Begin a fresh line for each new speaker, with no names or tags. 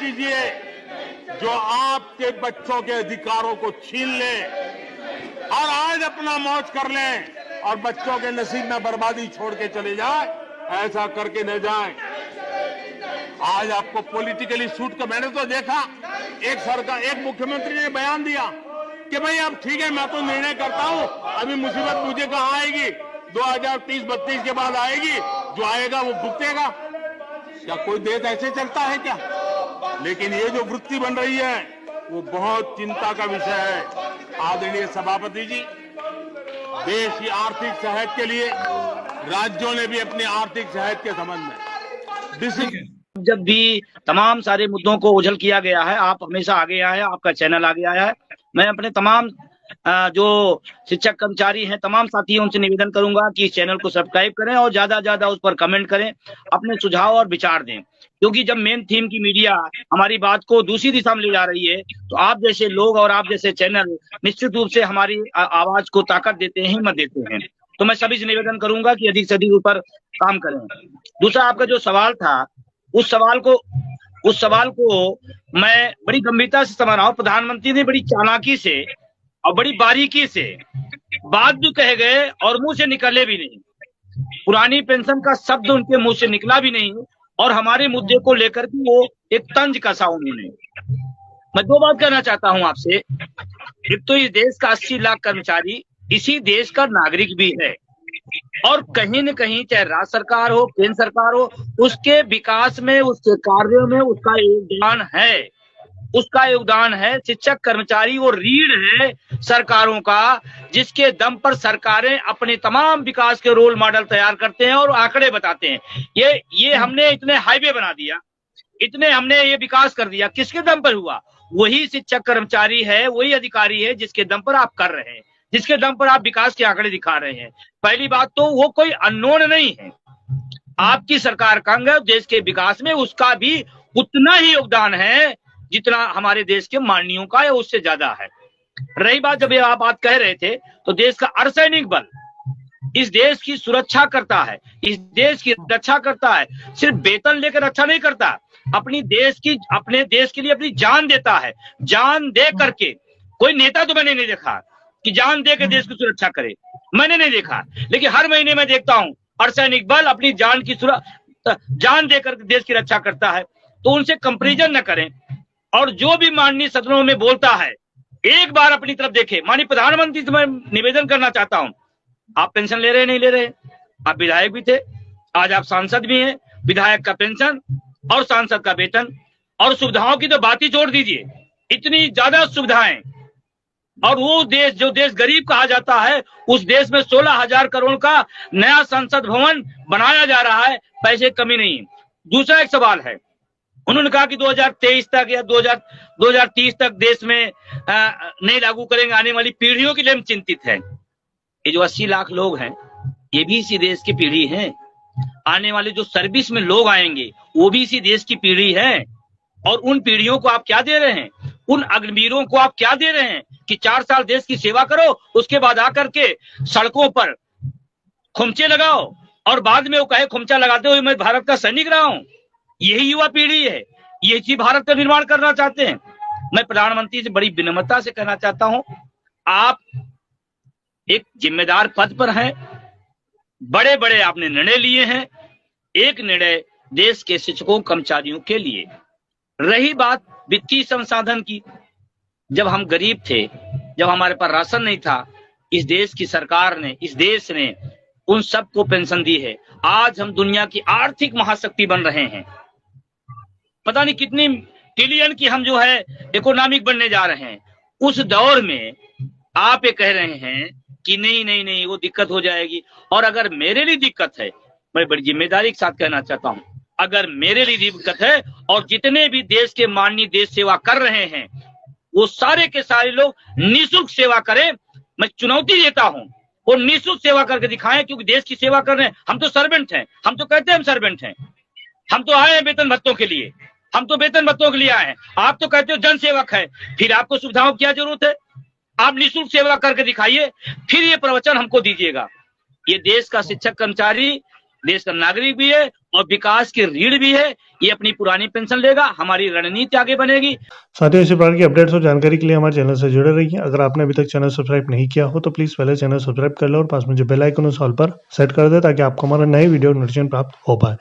कीजिए जो आपके बच्चों के अधिकारों को छीन ले और आज अपना मौज कर लें और बच्चों के नसीब में बर्बादी छोड़ के चले जाए। ऐसा करके न जाए। आज आपको पॉलिटिकली सूट का मैंने तो देखा, एक मुख्यमंत्री ने बयान दिया कि भाई अब ठीक है, मैं तो निर्णय करता हूं, अभी मुसीबत मुझे कहां आएगी, 2030-32 के बाद आएगी, जो आएगा वो भुगतेगा। क्या कोई देश ऐसे चलता है क्या? लेकिन ये जो वृत्ति बन रही है वो बहुत चिंता का विषय है। आदरणीय सभापति जी, देश की आर्थिक सेहत के लिए राज्यों ने भी अपनी आर्थिक सेहत के संबंध में डिसीजन,
जब भी तमाम सारे मुद्दों को उछल किया गया है, आप हमेशा आगे आए हैं, आपका चैनल आगे आया है। मैं अपने तमाम जो शिक्षक कर्मचारी हैं, तमाम साथियों उनसे निवेदन करूंगा कि इस चैनल को सब्सक्राइब करें और ज्यादा से ज्यादा उस पर कमेंट करें, अपने सुझाव और विचार दें। क्योंकि जब मेन थीम की मीडिया हमारी बात को दूसरी दिशा में ले जा रही है, तो आप जैसे लोग और आप जैसे चैनल निश्चित रूप से हमारी आवाज को ताकत देते हैं, हिम्मत देते हैं। तो मैं सभी से निवेदन करूंगा कि अधिक से अधिक उस पर काम करें। दूसरा, आपका जो सवाल था, उस सवाल को मैं बड़ी गंभीरता से समझ रहा हूं। प्रधानमंत्री ने बड़ी चालाकी से और बड़ी बारीकी से बात भी कह गए और मुंह से निकले भी नहीं। पुरानी पेंशन का शब्द उनके मुंह से निकला भी नहीं और हमारे मुद्दे को लेकर के वो एक तंज कसा उन्होंने। मैं दो बात कहना चाहता हूं आपसे। एक तो इस देश का 80 लाख कर्मचारी इसी देश का नागरिक भी है और कहीं न कहीं चाहे राज्य सरकार हो, केंद्र सरकार हो, उसके विकास में, उसके कार्यों में उसका योगदान है। शिक्षक कर्मचारी वो रीढ़ है सरकारों का, जिसके दम पर सरकारें अपने तमाम विकास के रोल मॉडल तैयार करते हैं और आंकड़े बताते हैं। ये हमने इतने हाईवे बना दिया, इतने हमने ये विकास कर दिया, किसके दम पर हुआ? वही शिक्षक कर्मचारी है, वही अधिकारी है जिसके दम पर आप कर रहे हैं, जिसके दम पर आप विकास के आंकड़े दिखा रहे हैं। पहली बात तो वो कोई अननोन नहीं है। आपकी सरकार का अंग देश के विकास में, उसका भी उतना ही योगदान है जितना हमारे देश के माननीयों का है, उससे ज्यादा है। रही बात, जब ये आप बात कह रहे थे, तो देश का अर्धसैनिक बल इस देश की सुरक्षा करता है, इस देश की रक्षा करता है। सिर्फ वेतन लेकर रक्षा नहीं करता, अपने देश के लिए अपनी जान देता है। जान दे करके, कोई नेता तो मैंने नहीं देखा कि जान दे के देश की सुरक्षा करे, मैंने नहीं देखा। लेकिन हर महीने मैं देखता हूं अर्धसैनिक बल अपनी जान देकर देश की रक्षा करता है। तो उनसे कंपैरिजन न करें। और जो भी माननीय सदनों में बोलता है, एक बार अपनी तरफ देखे। माननीय प्रधानमंत्री से मैं निवेदन करना चाहता हूं, आप पेंशन ले रहे हैं, नहीं ले रहे? आप विधायक भी थे, आज आप सांसद भी हैं। विधायक का पेंशन और सांसद का वेतन और सुविधाओं की तो बात ही छोड़ दीजिए, इतनी ज्यादा सुविधाएं। और वो देश, जो देश गरीब कहा जाता है, उस देश में 16,000 करोड़ का नया संसद भवन बनाया जा रहा है, पैसे कमी नहीं। दूसरा एक सवाल है, उन्होंने कहा कि 2023 तक या 2030 तक देश में नहीं लागू करेंगे, आने वाली पीढ़ियों के लिए हम चिंतित हैं। ये जो 80 लाख लोग हैं, ये भी इसी देश की पीढ़ी है। आने वाले जो सर्विस में लोग आएंगे, वो भी इसी देश की पीढ़ी है। और उन पीढ़ियों को आप क्या दे रहे हैं? उन अग्निवीरों को आप क्या दे रहे हैं कि 4 साल देश की सेवा करो, उसके बाद आकर के सड़कों पर खुमचे लगाओ और बाद में वो कहे खुमचा लगाते हुए मैं भारत का सैनिक रहा हूं। यही युवा पीढ़ी है, यही भारत का निर्माण करना चाहते हैं। मैं प्रधानमंत्री से बड़ी विनम्रता से कहना चाहता हूं, आप एक जिम्मेदार पद पर हैं, बड़े बड़े आपने निर्णय लिए हैं। एक निर्णय देश के शिक्षकों कर्मचारियों के लिए। रही बात वित्तीय संसाधन की, जब हम गरीब थे, जब हमारे पास राशन नहीं था, इस देश की सरकार ने, इस देश ने उन सबको पेंशन दी है। आज हम दुनिया की आर्थिक महाशक्ति बन रहे हैं। पता नहीं कितनी ट्रिलियन की हम जो है इकोनॉमिक बनने जा रहे हैं। उस दौर में आप ये कह रहे हैं कि नहीं वो दिक्कत हो जाएगी। और अगर मेरे लिए दिक्कत है, मैं बड़ी जिम्मेदारी के साथ कहना चाहता हूं, अगर मेरे लिए दिक्कत है और जितने भी देश के माननीय देश सेवा कर रहे हैं, वो सारे के सारे लोग निःशुल्क सेवा करें। मैं चुनौती देता हूं, वो निःशुल्क सेवा करके दिखाएं, क्योंकि देश की सेवा कर रहे हैं। हम तो सर्वेंट हैं, हम तो कहते हैं हम सर्वेंट हैं, हम तो आए हैं वेतन भत्तों के लिए, हम तो वेतन भत्तों के लिए आए हैं। आप तो कहते हो जन सेवक है, फिर आपको सुविधाओं की क्या जरूरत है? आप निःशुल्क सेवा करके दिखाइए, फिर ये प्रवचन हमको दीजिएगा। ये देश का शिक्षक कर्मचारी देश का नागरिक भी है और विकास की रीढ़ भी है। ये अपनी पुरानी पेंशन लेगा, हमारी रणनीति आगे बनेगी।
साथियों, इसी प्रकार की अपडेट्स और जानकारी के लिए हमारे चैनल से जुड़े रहिए। अगर आपने अभी तक चैनल सब्सक्राइब नहीं किया हो तो प्लीज पहले चैनल सब्सक्राइब कर लो और पास में जो बेल आइकन उस ऑल पर सेट कर दे ताकि आपको हमारा नए वीडियो नोटिफिकेशन प्राप्त हो पाए।